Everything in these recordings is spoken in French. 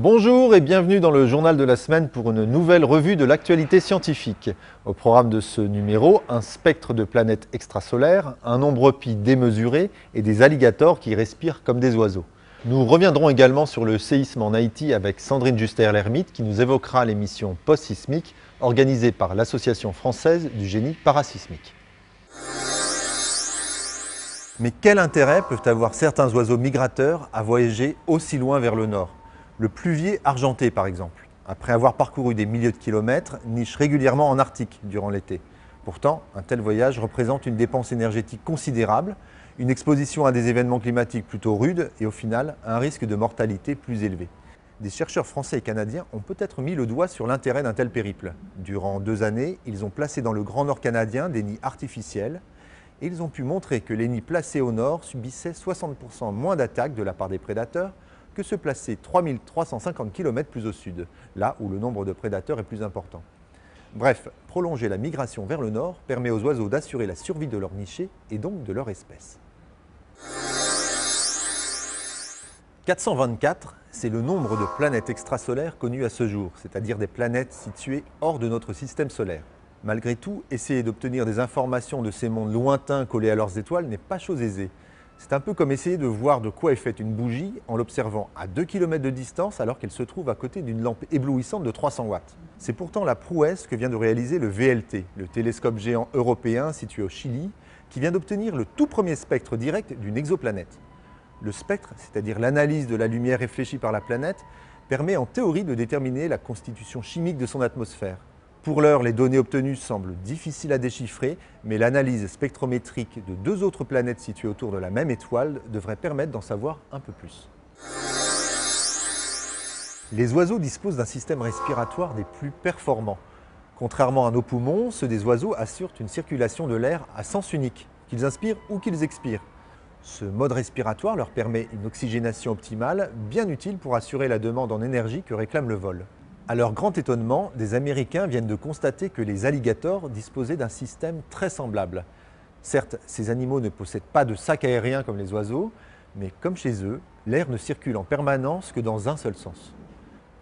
Bonjour et bienvenue dans le journal de la semaine pour une nouvelle revue de l'actualité scientifique. Au programme de ce numéro, un spectre de planètes extrasolaires, un nombre pi démesuré et des alligators qui respirent comme des oiseaux. Nous reviendrons également sur le séisme en Haïti avec Sandrine Juster-Lermite qui nous évoquera l'émission Post-Sismique organisée par l'Association française du génie parasismique. Mais quel intérêt peuvent avoir certains oiseaux migrateurs à voyager aussi loin vers le nord ? Le pluvier argenté, par exemple, après avoir parcouru des milliers de kilomètres, niche régulièrement en Arctique durant l'été. Pourtant, un tel voyage représente une dépense énergétique considérable, une exposition à des événements climatiques plutôt rudes et au final, un risque de mortalité plus élevé. Des chercheurs français et canadiens ont peut-être mis le doigt sur l'intérêt d'un tel périple. Durant 2 années, ils ont placé dans le Grand Nord canadien des nids artificiels et ils ont pu montrer que les nids placés au nord subissaient 60% moins d'attaques de la part des prédateurs que ceux placés 3350 km plus au sud, là où le nombre de prédateurs est plus important. Bref, prolonger la migration vers le nord permet aux oiseaux d'assurer la survie de leur nichée et donc de leur espèce. 424, c'est le nombre de planètes extrasolaires connues à ce jour, c'est-à-dire des planètes situées hors de notre système solaire. Malgré tout, essayer d'obtenir des informations de ces mondes lointains collés à leurs étoiles n'est pas chose aisée. C'est un peu comme essayer de voir de quoi est faite une bougie en l'observant à 2 km de distance alors qu'elle se trouve à côté d'une lampe éblouissante de 300 watts. C'est pourtant la prouesse que vient de réaliser le VLT, le télescope géant européen situé au Chili, qui vient d'obtenir le tout premier spectre direct d'une exoplanète. Le spectre, c'est-à-dire l'analyse de la lumière réfléchie par la planète, permet en théorie de déterminer la constitution chimique de son atmosphère. Pour l'heure, les données obtenues semblent difficiles à déchiffrer, mais l'analyse spectrométrique de 2 autres planètes situées autour de la même étoile devrait permettre d'en savoir un peu plus. Les oiseaux disposent d'un système respiratoire des plus performants. Contrairement à nos poumons, ceux des oiseaux assurent une circulation de l'air à sens unique, qu'ils inspirent ou qu'ils expirent. Ce mode respiratoire leur permet une oxygénation optimale, bien utile pour assurer la demande en énergie que réclame le vol. À leur grand étonnement, des Américains viennent de constater que les alligators disposaient d'un système très semblable. Certes, ces animaux ne possèdent pas de sac aérien comme les oiseaux, mais comme chez eux, l'air ne circule en permanence que dans un seul sens.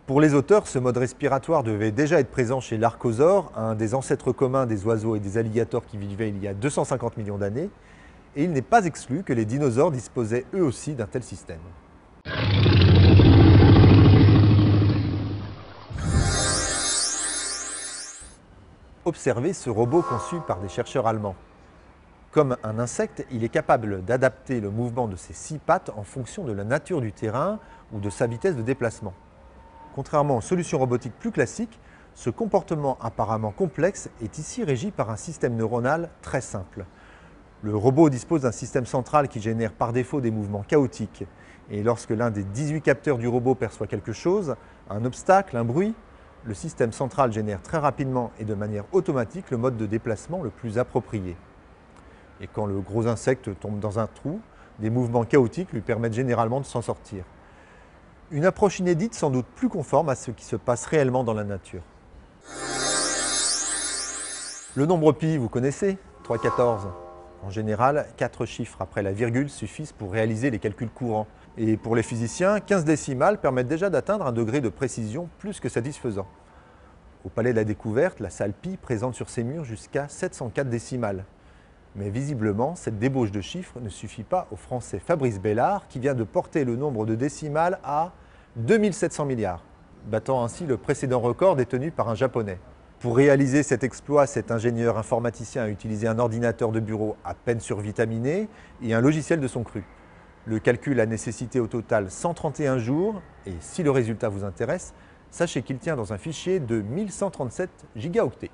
Pour les auteurs, ce mode respiratoire devait déjà être présent chez l'archosaure, un des ancêtres communs des oiseaux et des alligators qui vivaient il y a 250 millions d'années, et il n'est pas exclu que les dinosaures disposaient eux aussi d'un tel système. Observez ce robot conçu par des chercheurs allemands. Comme un insecte, il est capable d'adapter le mouvement de ses 6 pattes en fonction de la nature du terrain ou de sa vitesse de déplacement. Contrairement aux solutions robotiques plus classiques, ce comportement apparemment complexe est ici régi par un système neuronal très simple. Le robot dispose d'un système central qui génère par défaut des mouvements chaotiques. Et lorsque l'un des 18 capteurs du robot perçoit quelque chose, un obstacle, un bruit, le système central génère très rapidement et de manière automatique le mode de déplacement le plus approprié. Et quand le gros insecte tombe dans un trou, des mouvements chaotiques lui permettent généralement de s'en sortir. Une approche inédite sans doute plus conforme à ce qui se passe réellement dans la nature. Le nombre pi, vous connaissez ? 314. En général, 4 chiffres après la virgule suffisent pour réaliser les calculs courants. Et pour les physiciens, 15 décimales permettent déjà d'atteindre un degré de précision plus que satisfaisant. Au Palais de la Découverte, la salle Pi présente sur ses murs jusqu'à 704 décimales. Mais visiblement, cette débauche de chiffres ne suffit pas au Français Fabrice Bellard qui vient de porter le nombre de décimales à 2700 milliards, battant ainsi le précédent record détenu par un Japonais. Pour réaliser cet exploit, cet ingénieur informaticien a utilisé un ordinateur de bureau à peine survitaminé et un logiciel de son cru. Le calcul a nécessité au total 131 jours et si le résultat vous intéresse, sachez qu'il tient dans un fichier de 1137 gigaoctets.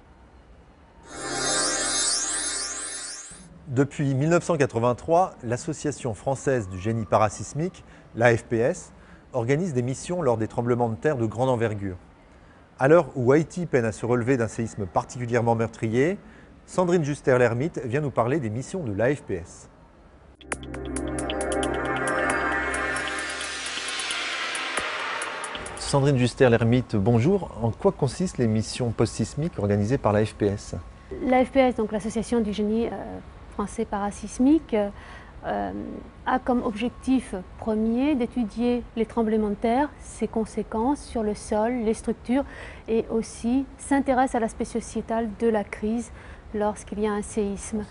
Depuis 1983, l'Association française du génie parasismique, l'AFPS, organise des missions lors des tremblements de terre de grande envergure. À l'heure où Haïti peine à se relever d'un séisme particulièrement meurtrier, Sandrine Juster-Lermite vient nous parler des missions de l'AFPS. Sandrine Juster-Lermite, bonjour. En quoi consistent les missions post-sismiques organisées par l'AFPS ? L'AFPS, donc l'Association du génie français parasismique, a comme objectif premier d'étudier les tremblements de terre, ses conséquences sur le sol, les structures, et aussi s'intéresse à l'aspect sociétal de la crise lorsqu'il y a un séisme.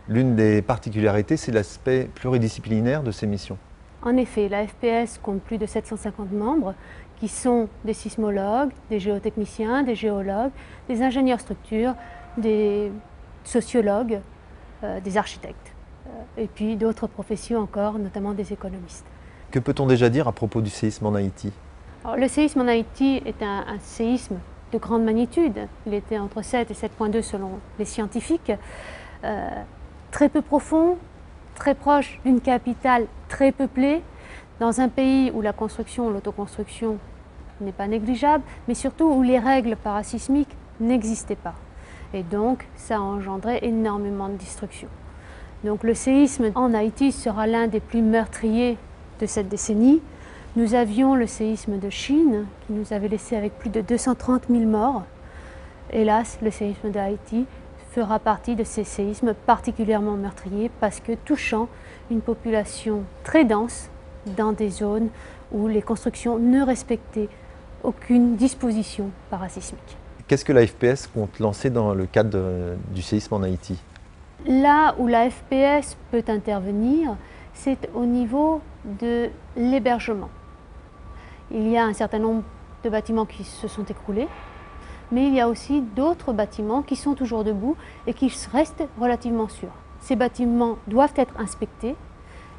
L'une des particularités, c'est l'aspect pluridisciplinaire de ces missions. En effet, la FPS compte plus de 750 membres qui sont des sismologues, des géotechniciens, des géologues, des ingénieurs structures, des sociologues, des architectes, et puis d'autres professions encore, notamment des économistes. Que peut-on déjà dire à propos du séisme en Haïti? Alors, le séisme en Haïti est un séisme de grande magnitude. Il était entre 7 et 7,2 selon les scientifiques. Très peu profond, très proche d'une capitale très peuplée, dans un pays où la construction, l'autoconstruction n'est pas négligeable, mais surtout où les règles parasismiques n'existaient pas. Et donc, ça a engendré énormément de destruction. Donc le séisme en Haïti sera l'un des plus meurtriers de cette décennie. Nous avions le séisme de Chine, qui nous avait laissé avec plus de 230 000 morts. Hélas, le séisme d'Haïti fera partie de ces séismes particulièrement meurtriers parce que touchant une population très dense dans des zones où les constructions ne respectaient aucune disposition parasismique. Qu'est-ce que la FPS compte lancer dans le cadre du séisme en Haïti? Là où la FPS peut intervenir, c'est au niveau de l'hébergement. Il y a un certain nombre de bâtiments qui se sont écroulés, mais il y a aussi d'autres bâtiments qui sont toujours debout et qui restent relativement sûrs. Ces bâtiments doivent être inspectés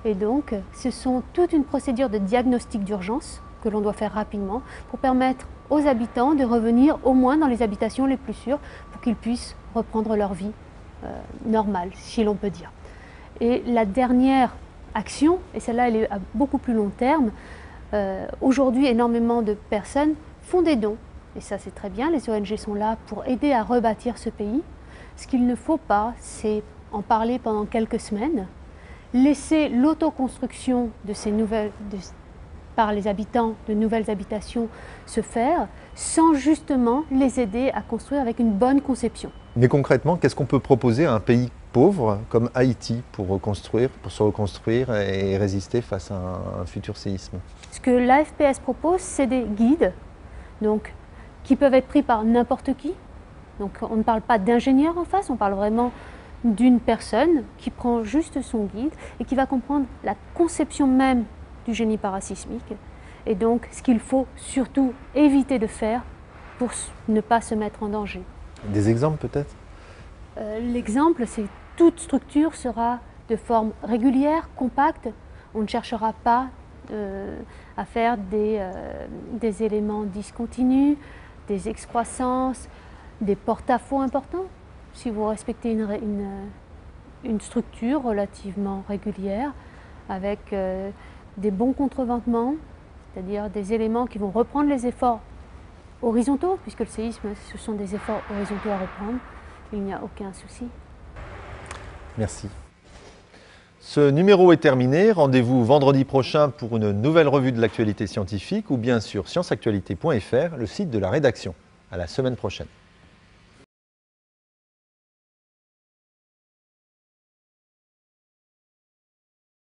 et donc ce sont toute une procédure de diagnostic d'urgence que l'on doit faire rapidement pour permettre aux habitants de revenir au moins dans les habitations les plus sûres pour qu'ils puissent reprendre leur vie normale, si l'on peut dire. Et la dernière action, et celle-là elle est à beaucoup plus long terme, aujourd'hui énormément de personnes font des dons, et ça c'est très bien, les ONG sont là pour aider à rebâtir ce pays. Ce qu'il ne faut pas, c'est en parler pendant quelques semaines, laisser l'autoconstruction de ces nouvelles, par les habitants de nouvelles habitations se faire, sans justement les aider à construire avec une bonne conception. Mais concrètement, qu'est-ce qu'on peut proposer à un pays pauvre comme Haïti pour se reconstruire et résister face à un futur séisme? Ce que l'AFPS propose, c'est des guides donc, qui peuvent être pris par n'importe qui. Donc, on ne parle pas d'ingénieur en face, on parle vraiment d'une personne qui prend juste son guide et qui va comprendre la conception même du génie parasismique et donc ce qu'il faut surtout éviter de faire pour ne pas se mettre en danger. Des exemples peut-être? L'exemple, c'est toute structure sera de forme régulière, compacte. On ne cherchera pas à faire des éléments discontinus, des excroissances, des porte-à-faux importants. Si vous respectez une structure relativement régulière avec des bons contreventements, c'est-à-dire des éléments qui vont reprendre les efforts horizontaux, puisque le séisme, ce sont des efforts horizontaux à reprendre, il n'y a aucun souci. Merci. Ce numéro est terminé. Rendez-vous vendredi prochain pour une nouvelle revue de l'actualité scientifique ou bien sur scienceactualité.fr, le site de la rédaction. À la semaine prochaine.